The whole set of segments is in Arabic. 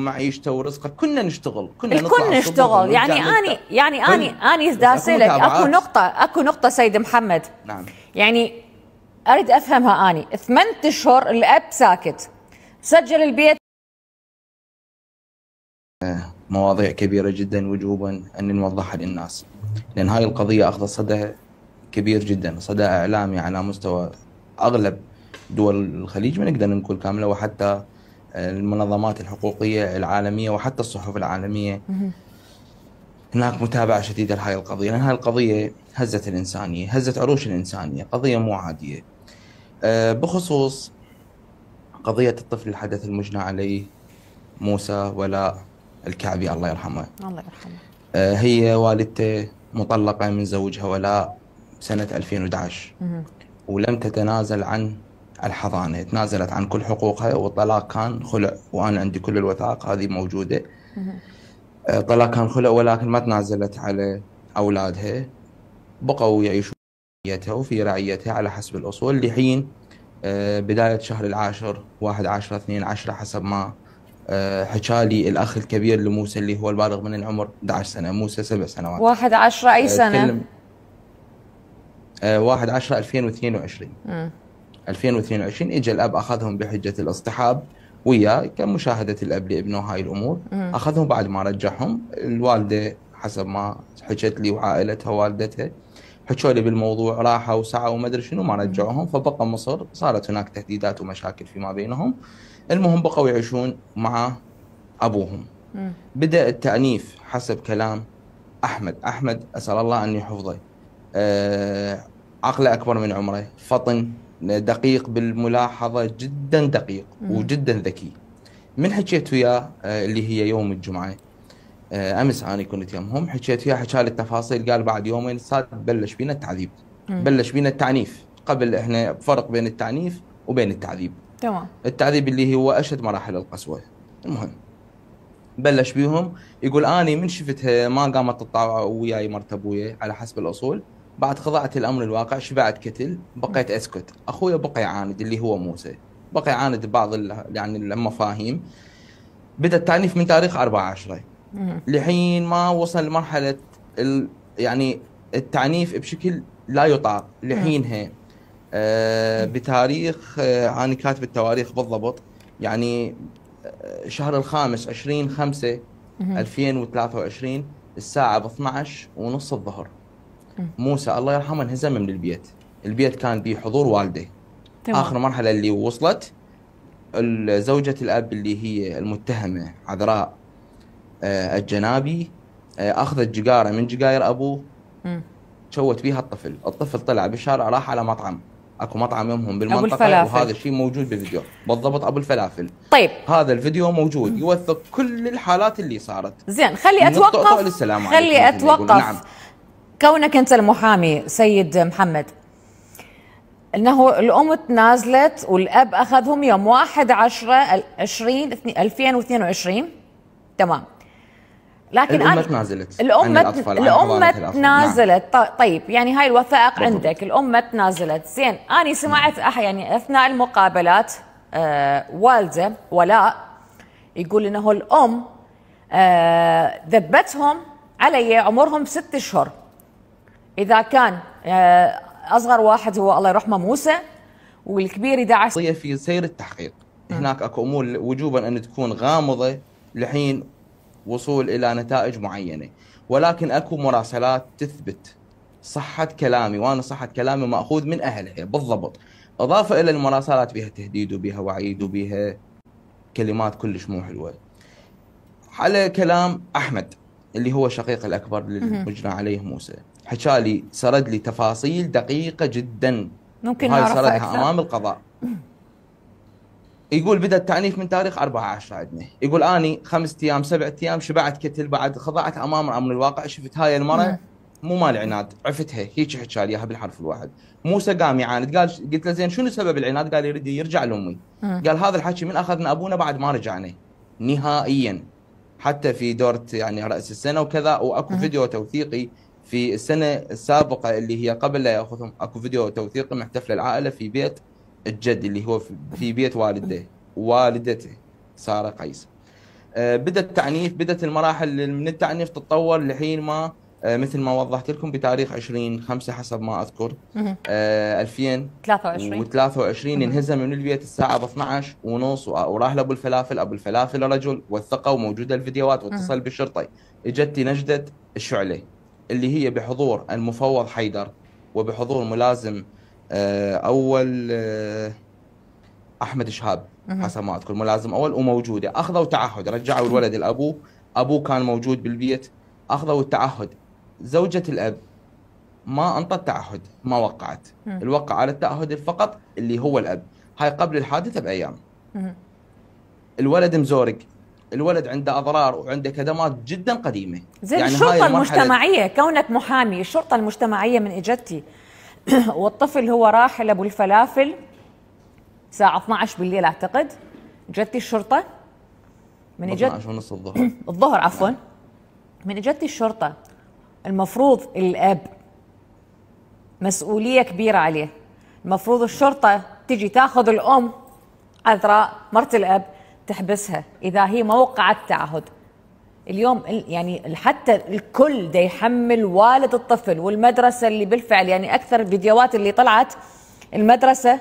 معيشته ورزقه، كنا نشتغل، كنا الكل نشتغل. يعني دا اسالك اكو نقطه سيد محمد. نعم. يعني اريد افهمها اني 8 اشهر الاب ساكت، سجل البيت. مواضيع كبيره جدا وجوبا ان نوضحها للناس، لان هاي القضيه اخذ صدى كبير جدا، صدى اعلامي على مستوى اغلب دول الخليج، ما نقدر نقول كامله، وحتى المنظمات الحقوقيه العالميه وحتى الصحف العالميه. هناك متابعه شديده لهاي القضيه، لان هاي القضيه هزت الانسانيه، هزت عروش الانسانيه، قضيه مو عاديه. بخصوص قضيه الطفل الحدث المجنى عليه موسى ولاء الكعبي الله يرحمه. الله يرحمه. هي والدته مطلقه من زوجها ولاء سنه 2011، ولم تتنازل عن الحضانه، تنازلت عن كل حقوقها، والطلاق كان خلع، وانا عندي كل الوثائق هذه موجوده. طلاق كان خلع، ولكن ما تنازلت على اولادها، بقوا يعيشون في رعيتها على حسب الاصول لحين بدايه شهر العاشر 1/10/12 حسب ما حكالي الاخ الكبير لموسى اللي هو البالغ من العمر 11 سنه، موسى 7 سنوات. 1/10 اي سنه؟ 1/10/2022. 2022 اجى الاب اخذهم بحجه الاصطحاب وياه كمشاهده الاب لابنه هاي الامور. اخذهم بعد ما رجعهم، الوالده حسب ما حكت لي وعائلتها والدتها حكوا لي بالموضوع، راحوا وسعوا وما ادري شنو، ما رجعوهم، فبقى مصر، صارت هناك تهديدات ومشاكل فيما بينهم. المهم بقوا يعيشون مع ابوهم. بدا التأنيف حسب كلام احمد اسال الله ان يحفظه، عقله اكبر من عمره، فطن، دقيق بالملاحظه، جدا دقيق وجدا ذكي. من حكيت وياه اللي هي يوم الجمعه، امس انا كنت يمهم، حكيت وياه، حكى لي التفاصيل، قال بعد يومين صار بلش بينا التعذيب، بلش بينا التعنيف. قبل احنا فرق بين التعنيف وبين التعذيب. تمام. التعذيب اللي هو اشد مراحل القسوه. المهم بلش بيهم، يقول اني من شفتها ما قامت تطلع وياي مرت ابويا على حسب الاصول، بعد خضعت الامر الواقع، شبعت كتل، بقيت اسكت. اخويا بقى يعاند اللي هو موسى، بقى يعاند بعض يعني المفاهيم. بدا التعنيف من تاريخ 4/10 لحين ما وصل لمرحله يعني التعنيف بشكل لا يطاق، لحينها بتاريخ انا كاتب التواريخ بالضبط، يعني شهر الخامس 20/5/2023 الساعة ب12:30 الظهر، موسى الله يرحمه انهزم من البيت. البيت كان به حضور والده. تمام. آخر مرحلة اللي وصلت زوجة الأب اللي هي المتهمة عذراء الجنابي أخذت جقارة من جقاير أبوه، شوت بيها الطفل طلع بالشارع، راح على مطعم، اكو مطعم يمهم بالمنطقه، وهذا الشيء موجود بالفيديو بالضبط، ابو الفلافل. طيب هذا الفيديو موجود يوثق كل الحالات اللي صارت. زين، خلي اتوقف. نعم. كونك انت المحامي سيد محمد، انه الام تنازلت والاب اخذهم يوم 1/10/2022. تمام. لكن الأمة تنازلت، الأمة تنازلت. نعم. طيب يعني هاي الوثائق عندك، الأمة تنازلت. زين، أنا سمعت يعني أثناء المقابلات والده ولاء يقول إنه الأم ذبتهم علي عمرهم 6 أشهر، إذا كان أصغر واحد هو الله يرحمه موسى، والكبير 11. في سير التحقيق هناك أكو أمور وجوبا أن تكون غامضة لحين وصول إلى نتائج معينة، ولكن أكو مراسلات تثبت صحة كلامي، وأنا صحة كلامي مأخوذ من أهلها بالضبط، إضافة إلى المراسلات بها تهديد وبها وعيد وبها كلمات كلش مو حلوة. على كلام أحمد اللي هو شقيق الأكبر للمجنى عليه موسى، حكالي سرد لي تفاصيل دقيقة جدا، ممكن هاي نعرفها سردها أكثر؟ أمام القضاء. يقول بدأ التعنيف من تاريخ 4/10 عندنا، يقول اني 5 أيام 7 أيام شبعت كتل، بعد خضعت امام امر الواقع، شفت هاي المرة مو مال عناد، عفتها هيك حكى لي اياها بالحرف الواحد. موسى قام يعاند، قال قلت له زين شنو سبب العناد؟ قال يريد يرجع لامي. قال هذا الحكي من اخذنا ابونا بعد ما رجعنا نهائيا، حتى في دورة يعني راس السنه وكذا، واكو فيديو توثيقي في السنه السابقه اللي هي قبل لا ياخذهم، اكو فيديو توثيقي محتفله العائله في بيت الجد اللي هو في بيت والدته سارة قيس. بدا التعنيف، بدت المراحل من التعنيف تتطور لحين ما مثل ما وضحت لكم بتاريخ 20/5 حسب ما اذكر 2023 انهزم من البيت الساعه 12:30 وراح لابو الفلافل. ابو الفلافل رجل وثقه وموجوده الفيديوهات، واتصل بالشرطه. اجت نجده الشعله اللي هي بحضور المفوض حيدر وبحضور ملازم اول احمد شهاب حسب ما اذكر، ملازم اول، وموجوده. اخذوا تعهد، رجعوا الولد لابوه، ابوه كان موجود بالبيت، اخذوا التعهد. زوجة الاب ما انطت تعهد، ما وقعت. الوقع على التعهد فقط اللي هو الاب. هاي قبل الحادثه بايام. الولد مزورق، الولد عنده اضرار وعنده كدمات جدا قديمه. زين يعني الشرطه المجتمعيه، كونك محامي، الشرطه المجتمعيه من اجتي والطفل هو راح لابو الفلافل الساعه 12 بالليل اعتقد، اجتي الشرطه من 12:30 الظهر الظهر عفوا، من اجتي الشرطه. المفروض الاب مسؤوليه كبيره عليه، المفروض الشرطه تجي تاخذ الام عذراء مرت الاب تحبسها اذا هي ما وقعت تعهد. اليوم يعني حتى الكل دا يحمل والد الطفل والمدرسه اللي بالفعل، يعني اكثر الفيديوهات اللي طلعت المدرسه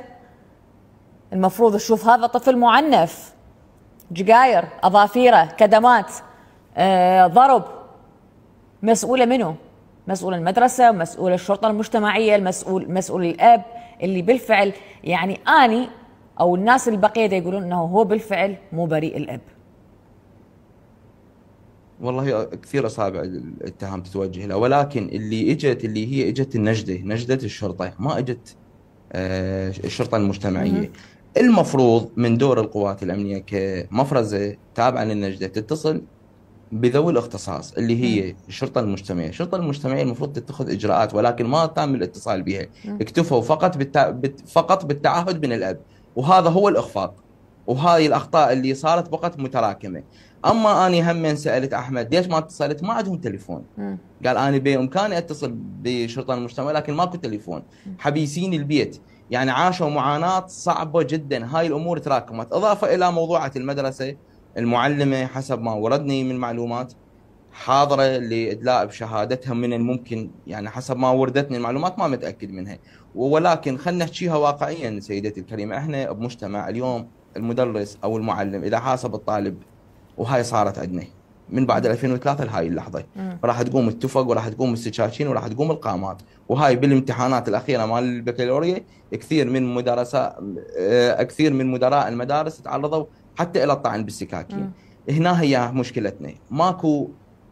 المفروض تشوف هذا طفل معنف، جقاير، اظافيره، كدمات، ضرب. مسؤوله منه؟ مسؤول المدرسه، مسؤول الشرطه المجتمعيه، مسؤول الاب اللي بالفعل يعني اني او الناس البقيه يقولون انه هو بالفعل مو بريء الاب. والله كثير اصابع الاتهام تتوجه له، ولكن اللي اجت نجده الشرطه، ما اجت الشرطه المجتمعيه. المفروض من دور القوات الامنيه كمفرزه تابعه للنجده تتصل بذوي الاختصاص اللي هي الشرطه المجتمعيه. الشرطه المجتمعيه المفروض تتخذ اجراءات، ولكن ما تم الاتصال بها، اكتفوا فقط بالتعهد من الاب، وهذا هو الاخفاق. وهاي الاخطاء اللي صارت بقت متراكمه. اما اني هم سالت احمد ليش ما اتصلت، ما عندهم تليفون. قال انا بامكاني اتصل بشرطه المجتمع لكن ماكو تليفون، حبيسين البيت. يعني عاشوا معاناه صعبه جدا. هاي الامور تراكمت، اضافه الى موضوعه المدرسه. المعلمه حسب ما وردني من معلومات حاضره لادلاء بشهادتها من الممكن، يعني حسب ما وردتني المعلومات، ما متاكد منها. ولكن خلينا نحكيها واقعيا سيدتي الكريمه، احنا بمجتمع اليوم المدرس او المعلم اذا حاسب الطالب، وهاي صارت عندنا من بعد 2003 لهاي اللحظه، راح تقوم التفق وراح تقوم السكاكين وراح تقوم القامات. وهاي بالامتحانات الاخيره مال البكالوريا كثير من مدراء المدارس تعرضوا حتى الى الطعن بالسكاكين. هنا هي مشكلتنا،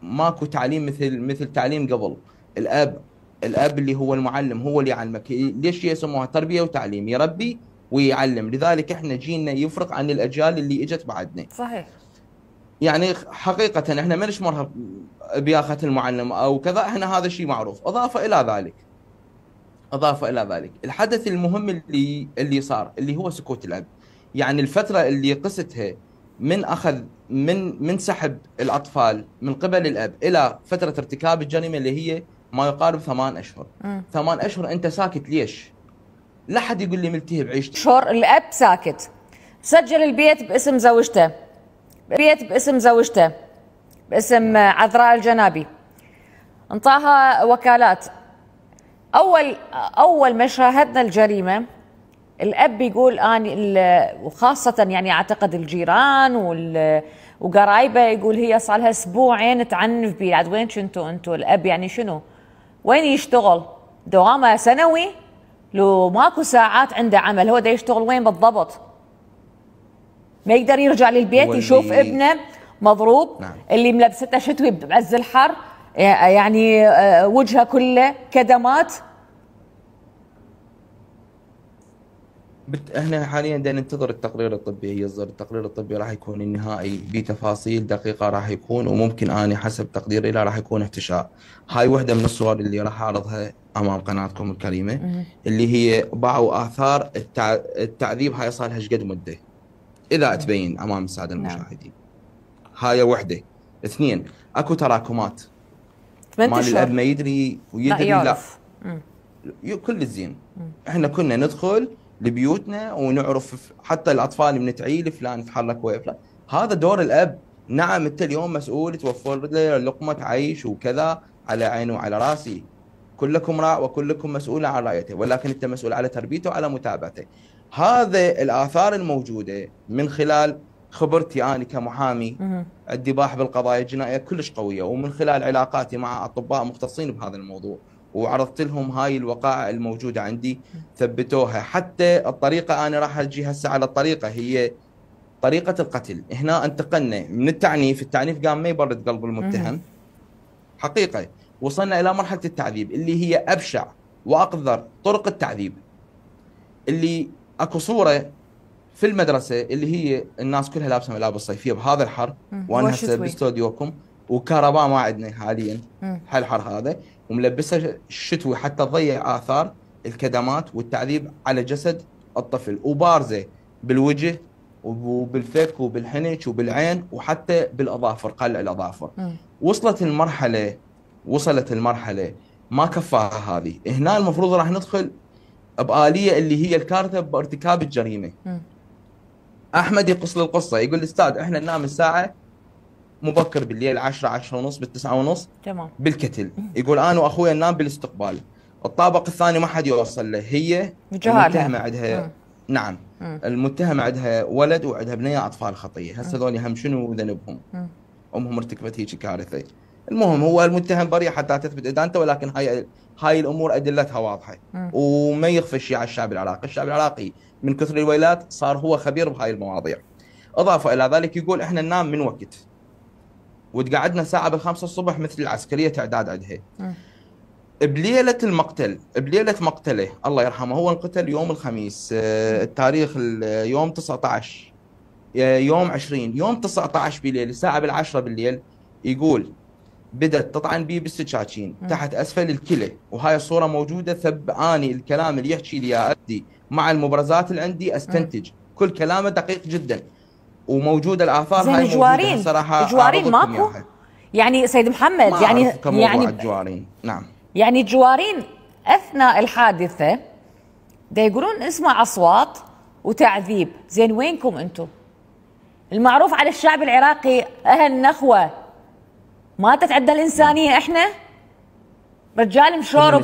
ماكو تعليم مثل تعليم قبل. الاب اللي هو المعلم هو اللي يعلمك. ليش يسموها تربيه وتعليم؟ يربي ويعلم. لذلك احنا جينا يفرق عن الاجيال اللي اجت بعدنا. صحيح. يعني حقيقه احنا ما نشمرها بياخه المعلم او كذا، احنا هذا الشيء معروف. اضافه الى ذلك الحدث المهم اللي صار اللي هو سكوت الاب. يعني الفتره اللي قستها من سحب الاطفال من قبل الاب الى فتره ارتكاب الجريمه اللي هي ما يقارب 8 اشهر. 8 اشهر انت ساكت ليش؟ لا حد يقول لي ملتهي بعيشتي. شهور الاب ساكت، سجل البيت باسم زوجته، باسم عذراء الجنابي، انطاها وكالات. اول ما شاهدنا الجريمه الاب يقول اني، وخاصه يعني اعتقد الجيران وقرايبه، يقول هي صار لها اسبوعين تعنف بي. عاد وين كنتوا انتوا؟ الاب يعني شنو؟ وين يشتغل؟ دوامه سنوي؟ لو ماكو ساعات عنده عمل، هو دا يشتغل وين بالضبط؟ ما يقدر يرجع للبيت يشوف ابنه مضروب. نعم. اللي ملبسته شتوي بعز الحر، يعني وجهه كله كدمات. احنا حاليا بدنا ننتظر التقرير الطبي، يصدر التقرير الطبي راح يكون النهائي بتفاصيل دقيقه راح يكون، وممكن اني حسب تقديري لا راح يكون احتشاء. هاي وحده من الصور اللي راح اعرضها امام قناتكم الكريمه، اللي هي باعوا اثار التعذيب. هاي صار لها قد مده اذا تبين امام الساده المشاهدين. هاي وحده. اثنين، اكو تراكمات مال الاب ما يدري ويدري لا كل الزين. احنا كنا ندخل لبيوتنا ونعرف حتى الاطفال من تعيل فلان تحرك ويا فلان. هذا دور الاب. نعم انت اليوم مسؤول توفر له لقمه عيش وكذا، على عيني وعلى راسي، كلكم راع وكلكم مسؤول عن رعيته، ولكن انت مسؤول على تربيته وعلى متابعته. هذا الاثار الموجوده من خلال خبرتي انا كمحامي، عندي باح بالقضايا الجنائيه كلش قويه، ومن خلال علاقاتي مع اطباء مختصين بهذا الموضوع، وعرضت لهم هاي الوقائع الموجوده عندي، ثبتوها. حتى الطريقه انا راح اجي هسه على الطريقه، هي طريقه القتل. هنا انتقلنا من التعنيف قام ما يبرد قلب المتهم حقيقه، وصلنا الى مرحله التعذيب اللي هي ابشع واقذر طرق التعذيب. اللي اكو صوره في المدرسه اللي هي الناس كلها لابسه ملابس صيفيه بهذا الحر، وانا هسه باستوديوكم وكهرباء ما عندنا حاليا هالحر هذا، وملبسه الشتوي حتى تضيع اثار الكدمات والتعذيب على جسد الطفل، وبارزه بالوجه وبالفك وبالحنك وبالعين وحتى بالاظافر، قلع الاظافر. وصلت المرحله ما كفاها هذه. هنا المفروض راح ندخل بآلية اللي هي الكارثه بارتكاب الجريمه. احمد يقص لي القصه، يقول لي استاذ احنا ننام الساعه مبكر بالليل 10 ونص، بالتسعة ونص تمام بالكتل. يقول انا واخويا ننام بالاستقبال. الطابق الثاني ما حد يوصل له. هي المتهمه عندها نعم المتهمه عندها ولد وعندها بنيه اطفال خطيه. هسه هذول هم شنو ذنبهم؟ امهم ارتكبت هيك كارثه. المهم هو المتهم بريء حتى تثبت ادانته، ولكن هاي الامور ادلتها واضحه وما يخفى شيء على الشعب العراقي. الشعب العراقي من كثر الويلات صار هو خبير بهاي المواضيع. اضافه الى ذلك يقول احنا ننام من وقت، وتقعدنا ساعه بالخمسة الصبح مثل العسكريه تعداد عندها. بليله مقتله الله يرحمه، هو انقتل يوم الخميس، التاريخ يوم 19 يوم 20 يوم 19 بالليل الساعه بالعشرة بالليل. يقول بدت تطعن بي بالسكاكين تحت اسفل الكلى، وهاي الصوره موجوده. ثباني الكلام اللي يحكي لي ادي مع المبرزات اللي عندي استنتج كل كلامه دقيق جدا، وموجوده الاثار هاي جوارين ماكو يعني سيد محمد؟ يعني الجوارين نعم، يعني الجوارين اثناء الحادثه دا يقولون اسمع اصوات وتعذيب. زين وينكم انتم؟ المعروف على الشعب العراقي اهل نخوه، ما تتعدى الانسانيه. احنا رجال مشورب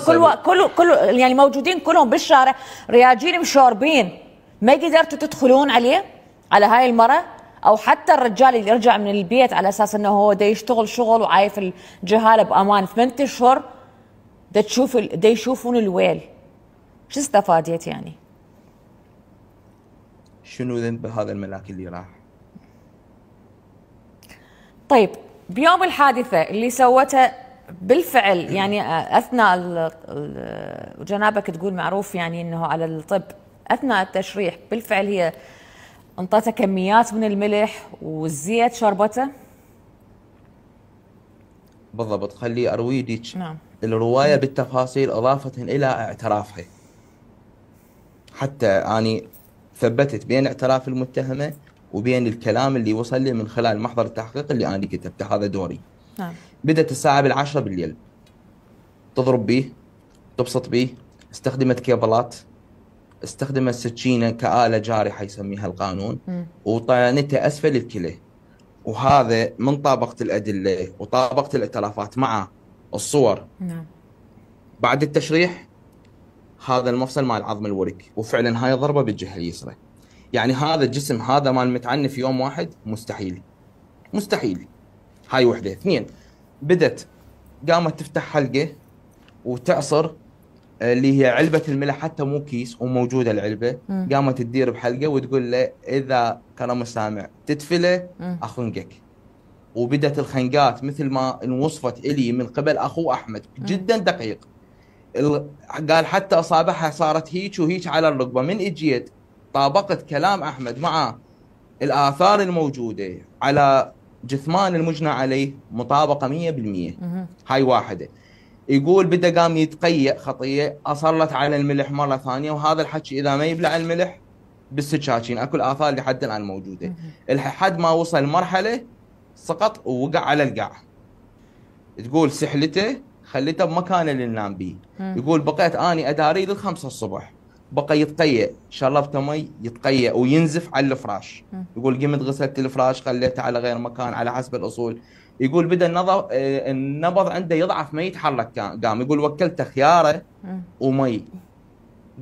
كل يعني موجودين كلهم بالشارع، رياجين مشوربين، ما قدرتوا تدخلون عليه على هاي المرة؟ او حتى الرجال اللي يرجع من البيت على اساس انه هو دا يشتغل شغل وعايف الجهاله بامان 8 اشهر، دا يشوفون الويل. شو استفاديت يعني؟ شنو ذنب هذا الملاك اللي راح؟ طيب بيوم الحادثه اللي سوتها بالفعل، يعني اثناء وجنابك تقول معروف يعني انه على الطب اثناء التشريح بالفعل هي انطتها كميات من الملح والزيت شربته؟ بالضبط. خلي اروي لك الروايه بالتفاصيل اضافه الى اعترافها، حتى اني ثبتت بين اعتراف المتهمه وبين الكلام اللي وصل لي من خلال محضر التحقيق اللي انا كتبته. هذا دوري. بدت الساعه بالعشرة بالليل تضرب به، تبسط به، استخدمت كيبلات، استخدمت سكينه كآلة جارحه يسميها القانون، وطعنته اسفل الكلى. وهذا من طابقه الادله وطابقه الاعترافات مع الصور. بعد التشريح هذا المفصل مال عظم الورك، وفعلا هاي ضربه بالجهه اليسرى. يعني هذا الجسم هذا مال متعنف يوم واحد مستحيل. هاي وحده. اثنين، بدت قامت تفتح حلقه وتعصر اللي هي علبه الملح، حتى مو كيس وموجوده العلبه. قامت تدير بحلقه وتقول له اذا كرم السامع تدفله اخنقك. وبدت الخنقات مثل ما انوصفت الي من قبل اخوه احمد جدا دقيق. قال حتى اصابعها صارت هيك وهيك على الركبه. من اجيت طابقت كلام احمد مع الاثار الموجوده على جثمان المجنى عليه مطابقه 100%. هاي واحده. يقول بدا قام يتقيأ خطيه، اصرت على الملح مره ثانيه، وهذا الحكي اذا ما يبلع الملح بالسكاكين. اكو الاثار لحد الان موجوده. لحد ما وصل مرحله سقط ووقع على القاع. تقول سحلته خليته بمكانه اللي ننام به. يقول بقيت اني اداري لل5 الصبح، بقى يتقيأ، شربته مي يتقيأ وينزف على الفراش. يقول قمت غسلت الفراش خليته على غير مكان على حسب الاصول. يقول بدا النبض عنده يضعف ما يتحرك، قام يقول وكلته خياره ومي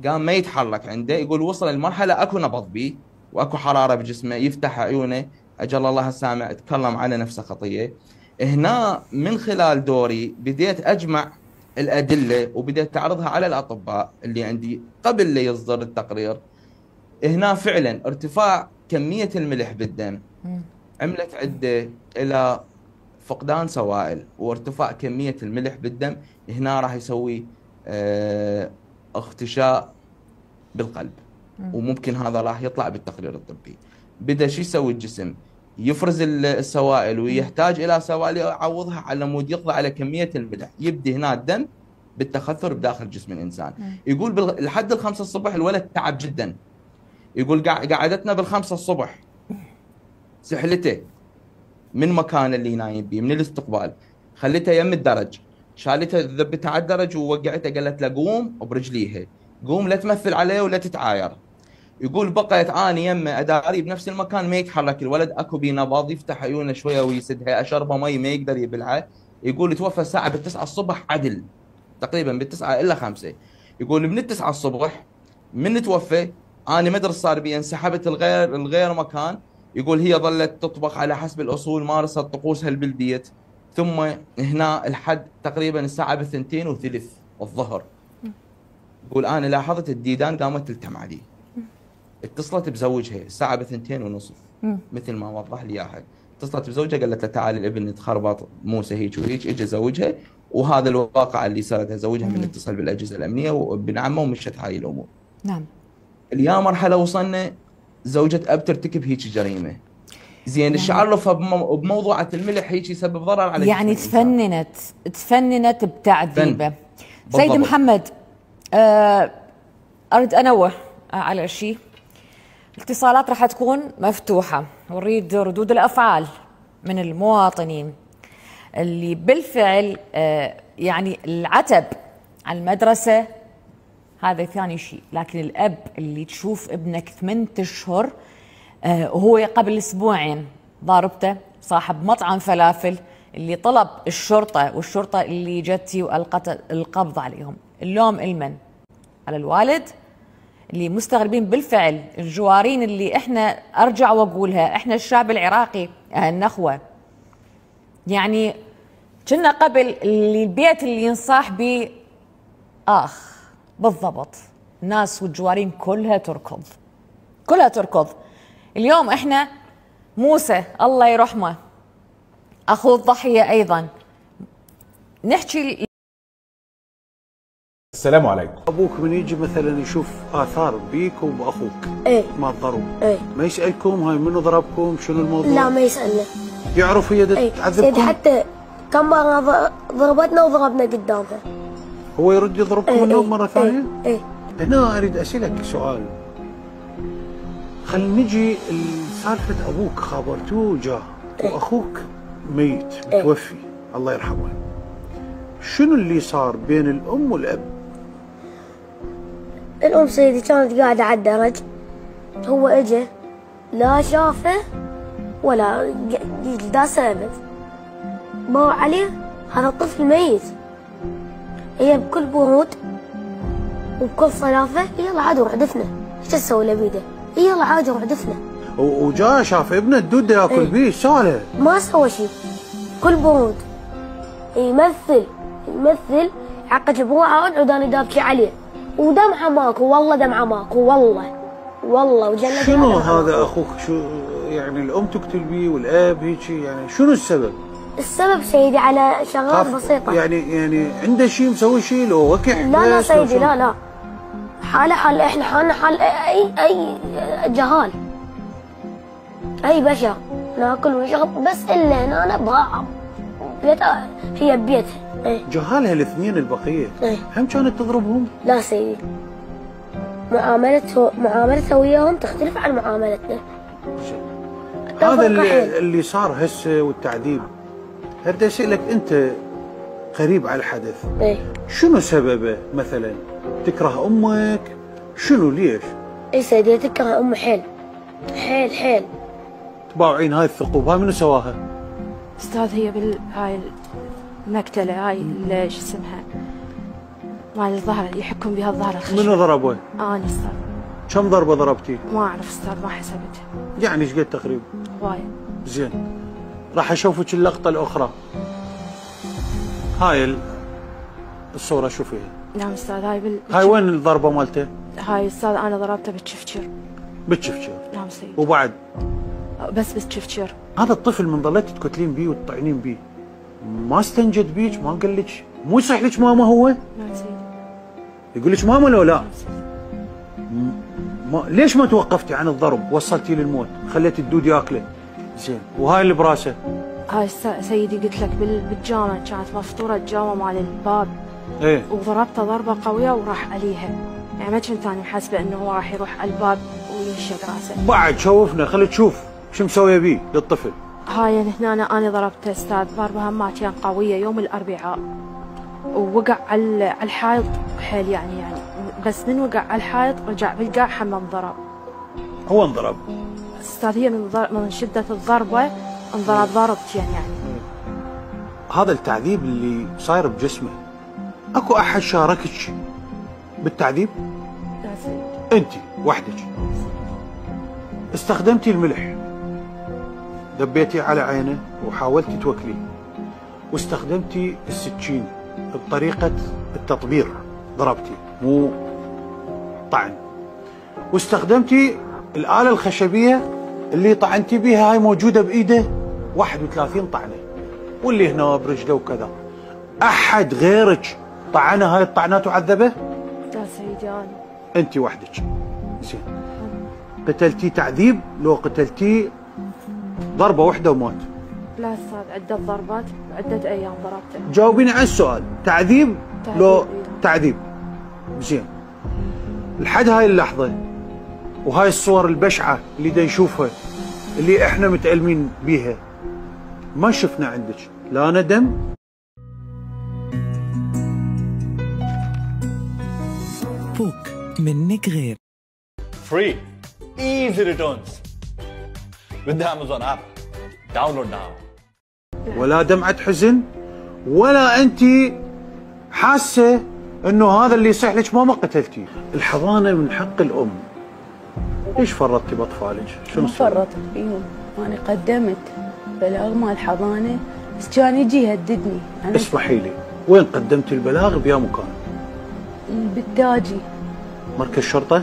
قام ما يتحرك عنده. يقول وصل المرحله اكو نبض بيه واكو حراره بجسمه، يفتح عيونه، اجل الله السامع، تكلم على نفسه خطيه. هنا من خلال دوري بديت اجمع الادله وبديت اعرضها على الاطباء اللي عندي قبل لا يصدر التقرير. هنا فعلا ارتفاع كميه الملح بالدم عملت عده الى فقدان سوائل، وارتفاع كميه الملح بالدم هنا راح يسوي اغتشاء بالقلب، وممكن هذا راح يطلع بالتقرير الطبي. بدا شو يسوي الجسم؟ يفرز السوائل ويحتاج الى سوائل يعوضها على مود يقضي على كميه الملح. يبدي هنا الدم بالتخثر بداخل جسم الانسان. يقول لحد 5 الصبح الولد تعب جدا. يقول قعدتنا بال5 الصبح سحلته من مكان اللي نايم بيه من الاستقبال، خليته يم الدرج، شالته ذبته على الدرج ووقعته، قالت له قوم برجليها، قوم لا تمثل عليه ولا تتعاير. يقول بقيت اني يمه اداري بنفس المكان ما يتحرك الولد، اكو بي نبض، يفتح عيونه شويه ويسدها، اشربه مي ما يقدر يبلعها. يقول توفى الساعه ب9 الصبح عدل، تقريبا ب9 الا 5. يقول من 9 الصبح من توفى انا ما ادري صار بي، انسحبت الغير مكان. يقول هي ظلت تطبخ على حسب الاصول، مارست طقوسها البلديه، ثم هنا الحد تقريبا الساعه ب2:03 الظهر. يقول انا لاحظت الديدان قامت تلتم علي. اتصلت بزوجها الساعه ب2:30 مثل ما وضح لي اياها. اتصلت بزوجها قالت له تعال الابن تخربط موسى هيك وهيك. اجى زوجها وهذا الواقع اللي صارت. زوجها من اتصل بالاجهزه الامنيه وابن عمه ومشت هاي الامور. نعم. اليوم مرحله وصلنا زوجة اب ترتكب هيك جريمه. زين ايش عرفها بموضوعة الملح هيك يسبب ضرر على يعني تفننت بتعذيبه. سيد محمد اريد انوه على شيء. الاتصالات راح تكون مفتوحة ونريد ردود الافعال من المواطنين اللي بالفعل يعني العتب على المدرسة هذا ثاني شيء، لكن الاب اللي تشوف ابنك 8 اشهر وهو قبل اسبوعين ضاربته صاحب مطعم فلافل اللي طلب الشرطه والشرطه اللي جتي والقت القبض عليهم، اللوم المن؟ على الوالد اللي مستغربين بالفعل الجوارين اللي احنا ارجع واقولها احنا الشعب العراقي النخوه يعني كنا قبل اللي البيت اللي ينصاح به بالضبط الناس والجوارين كلها تركض. اليوم احنا موسى الله يرحمه اخو الضحيه ايضا نحكي. السلام عليكم. ابوك من يجي مثلا يشوف اثار بيك وباخوك ما تضرب ما يسالكم هاي منو ضربكم شنو الموضوع؟ لا ما يسالنا. يعرف هي تعذبكم؟ سيدي حتى كم مره ضربتنا وضربنا قدامها. هو يرد يضربكم اليوم مره ثانيه؟ هنا اريد اسالك سؤال. خلينا نجي لسالفه ابوك خابرتوه جاه واخوك ميت متوفي الله يرحمه. شنو اللي صار بين الام والاب؟ الام سيدي كانت قاعده على الدرج، هو اجى لا شافه ولا داسه ابد، باوع عليه هذا الطفل ميت. هي بكل برود وبكل صلافه يلا عاد روح دفنه. ايش تسوي له بيده؟ يلا عاد روح دفنه. وجاء شاف ابنه الدود ياكل بيه، ايش سوى؟ ما سوى شيء، كل برود يمثل عقد بروحه وقعد انا دابكي عليه ودمعه ماكو، والله دمعه ماكو، والله وجلد. شنو هذا اخوك؟ شو يعني الام تقتل بيه والاب هيك يعني شنو السبب؟ السبب سيدي على شغلات بسيطه يعني عنده شيء مسوي شيء لو وقع؟ لا سيدي لا حال احنا حالنا حال اي جهال، اي بشر ناكل ونشرب، بس الا هنا انا ابغى بيتها هي ببيتها. جهالها الاثنين البقيه هم كانت تضربهم؟ لا سيدي معاملتها وياهم تختلف عن معاملتنا. هذا اللي صار هسه والتعذيب، بدي اسالك انت قريب على الحدث، شنو سببه؟ مثلا تكره امك؟ شنو ليش؟ اي سيدي تكره امي حيل حيل حيل. تباوعين هاي الثقوب، هاي منو سواها؟ استاذ هي هاي المقتله، هاي شو اسمها مال الظهر يحكون بها الظهر الخشب. منو ضربه؟ انا استاذ. كم ضربه ضربتي؟ ما اعرف استاذ، ما حسبتها. يعني ايش قد تقريبا؟ وايد. زين، راح اشوفك اللقطه الاخرى. هاي الصوره شوفيها. نعم استاذ. هاي وين الضربه مالته؟ هاي استاذ انا ضربته بالشفشر. بالشفشر؟ نعم سيدي. وبعد؟ بس بالشفشر. هذا الطفل من ظليتي تقتلين بيه وتطعنين بيه ما استنجد بيك؟ ما قال لك مو يصيح لك ماما هو؟ نعم سيدي. يقول لك ماما لو لا؟ نعم سيدي. ليش ما توقفتي عن الضرب؟ وصلتيه للموت، خليتي الدود ياكله. زين، وهاي اللي براسه؟ هاي سيدي قلت لك بالجامعة كانت مفطورة الجامعة مال الباب. ايه. وضربته ضربة قوية وراح عليها، يعني ما كنت أنا حاسبة إنه هو راح يروح على الباب وينشق راسه. بعد شوفنا، خلي تشوف شو مسويه بيه للطفل. هاي هنا أنا ضربته أستاذ ضربة همات كان قوية يوم الأربعاء، ووقع على الحائط حيل يعني بس من وقع على الحائط رجع بالقاع حمى انضرب. هو انضرب؟ أستاذ هي من شدة الضربة انضرب ضربت يعني. هذا التعذيب اللي صاير بجسمه، اكو احد شاركك بالتعذيب؟ لا سيدي. انت وحدك استخدمتي الملح، دبيتي على عينه وحاولتي توكليه، واستخدمتي السكين بطريقة التطبير، ضربتي مو طعن، واستخدمتي الآلة الخشبية اللي طعنتي بيها، هاي موجودة بإيده 31 طعنة، واللي هنا برجله وكذا. أحد غيرك طعنه هاي الطعنات وعذبه؟ لا سيدي أنا. أنت وحدك. زين، قتلتي تعذيب لو قتلتي ضربة واحدة ومات؟ لا استاذ عدة ضربات عدة ايام ضربته. جاوبيني على السؤال، تعذيب لو تعذيب. زين، لحد هاي اللحظة وهاي الصور البشعة اللي دا نشوفها اللي احنا متألمين بيها، ما شفنا عندك لا ندم بوك منك غير. Free, easy returns with the Amazon app. Download now. ولا دمعة حزن ولا انت حاسة انه هذا اللي يصيح لك ماما قتلتي. الحضانة من حق الام. ليش فرطتي باطفالك؟ شنو فرطت بيهم؟ انا قدمت بلاغ مال الحضانة بس كان يجي يهددني. اسمحي لي، وين قدمتي البلاغ بيا مكان؟ بالتاجي مركز شرطة؟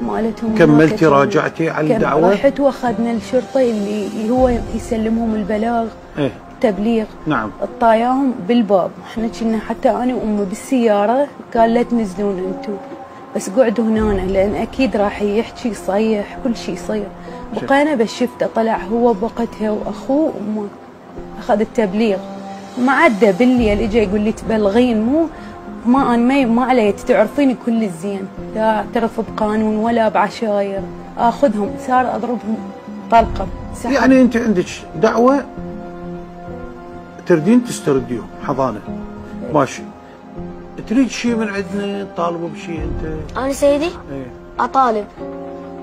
مالتهم. كملتي راجعتي على الدعوة؟ رحت واخذنا الشرطة اللي هو يسلمهم البلاغ. ايه تبليغ. نعم. طاياهم بالباب، احنا كنا حتى انا وامي بالسيارة قال لا تنزلون انتم بس قعدوا هنا لان اكيد راح يحكي يصيح كل شيء يصير. بقينا بس شفته طلع هو بوقتها واخوه وما اخذ التبليغ وما عدى بالليل اجى يقول لي تبلغين ما انا ما علي تعرفيني كل الزين، لا اعترف بقانون ولا بعشاير، اخذهم صار اضربهم طلقه. يعني انت عندك دعوه تردين تسترديهم حضانه، ماشي. تريد شيء من عندنا؟ تطالبوا بشيء انت؟ انا سيدي ايه اطالب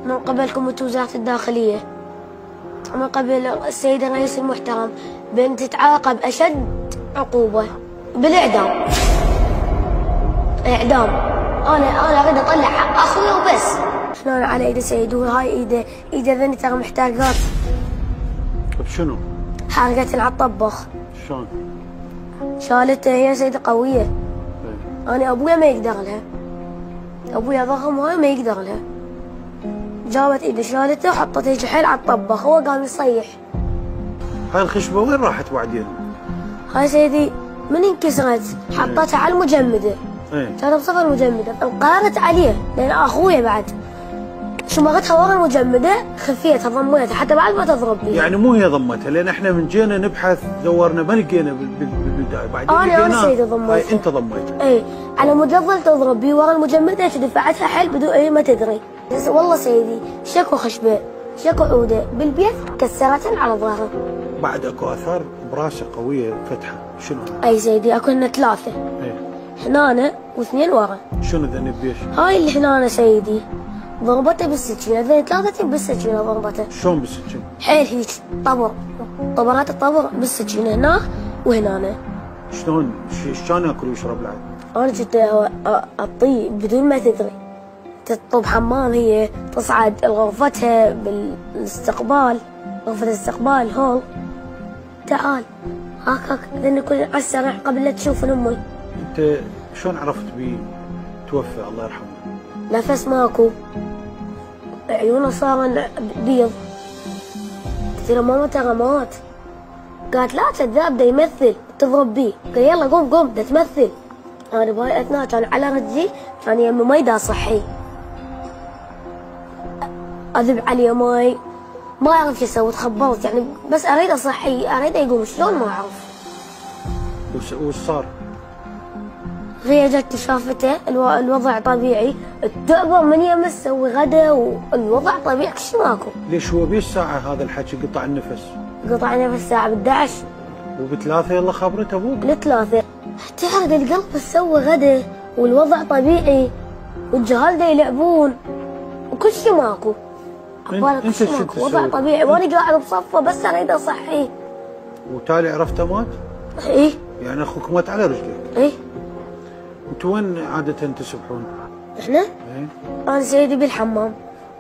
من قبلكم وزارة الداخلية ومن قبل السيد الرئيس المحترم بأن تتعاقب أشد عقوبة بالإعدام. إعدام. أنا أريد أطلع حق أخوي وبس. شلون على إيده سيد وهاي إيده ذني ترى محترقات. بشنو؟ حرقت على الطبخ. شلون؟ شالتها هي سيدة قوية. ايه. أنا أبويا ما يقدر لها. أبويا ضخم وهاي ما يقدر لها. جابت ايده شالته وحطته جحيل على الطبخ، هو قام يصيح. هاي الخشبه وين راحت بعدين؟ هاي سيدي من انكسرت حطتها على المجمده. كانت بصفر المجمده انقهرت عليه لان اخويا بعد شمرتها ورا المجمده خفيتها ضميتها حتى بعد ما تضرب بيها. يعني مو هي ضمتها لان احنا من جينا نبحث دورنا ما لقينا بالبدايه بعدين انا سيدي ضميتها. هاي انت ضميتها؟ اي على مود تظل تضرب بي ورا المجمده دفعتها حيل بدون اي ما تدري. والله سيدي شكو خشبه شكو عوده بالبيت كسرتن على ظهره. بعد اكو اثار براسه قويه فتحه، شنو هذا؟ اي سيدي اكو لنا 3. ايه هنا واثنين ورا. شنو ذنب بيش؟ هاي اللي هنا سيدي ضربته بالسكينه، ذي ثلاثه بالسكينه ضربته. شلون بالسكينه؟ حيل هيك طبر، طبرات الطبر بالسكينه هنا وهنا. شلون كان ياكل ويشرب العيل؟ انا كنت اطي بدون ما تدري. تطب حمام، هي تصعد غرفتها بالاستقبال، غرفه الاستقبال هول. تعال هاك ذني كل على السريع قبل لا تشوف امي. انت شلون عرفت بيه توفى الله يرحمه؟ نفس ماكو، عيونه صار بيض. قلت له ماما ترى مات. قالت لا كذاب، دا يمثل، تضرب بيه. قال يلا قوم قوم دا تمثل. انا بهاي الاثناء كان على رجلي، كان يمي مي دا صحي. اذب عليه ماي، ما اعرف شو اسوي، تخبرت يعني، بس اريد اصحيه، اريد يقوم، شلون ما اعرف. وش صار؟ هي جت شافته الوضع طبيعي، التعبر من يمه تسوي غدا والوضع طبيعي، كل شيء ماكو. ليش هو بيش ساعة هذا الحكي قطع النفس؟ قطع النفس الساعة ب11. وبثلاثة يلا خبرت ابوك؟ ل3 تعرض القلب تسوي غدا والوضع طبيعي والجهال دا يلعبون وكل شيء ماكو. انت شو تسوي؟ وضع طبيعي وانا قاعد بصفه بس اريد اصحيه. وتالي عرفته مات؟ ايه. يعني اخوك مات على رجلك؟ ايه. انتوا وين عادة تسبحون؟ احنا؟ ايه. انا سيدي بالحمام،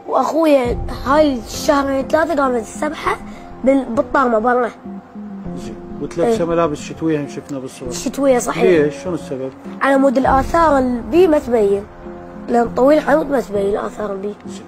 واخويا هاي الشهرين 3 قامت السبحه بالطامه برا. زين، وتلبسه ملابس شتويه هم شفنا بالصور. شتويه صحيح. ليش؟ شنو السبب؟ على مود الاثار البي ما تبين، لان طويل حمود ما تبين الاثار البي. زين.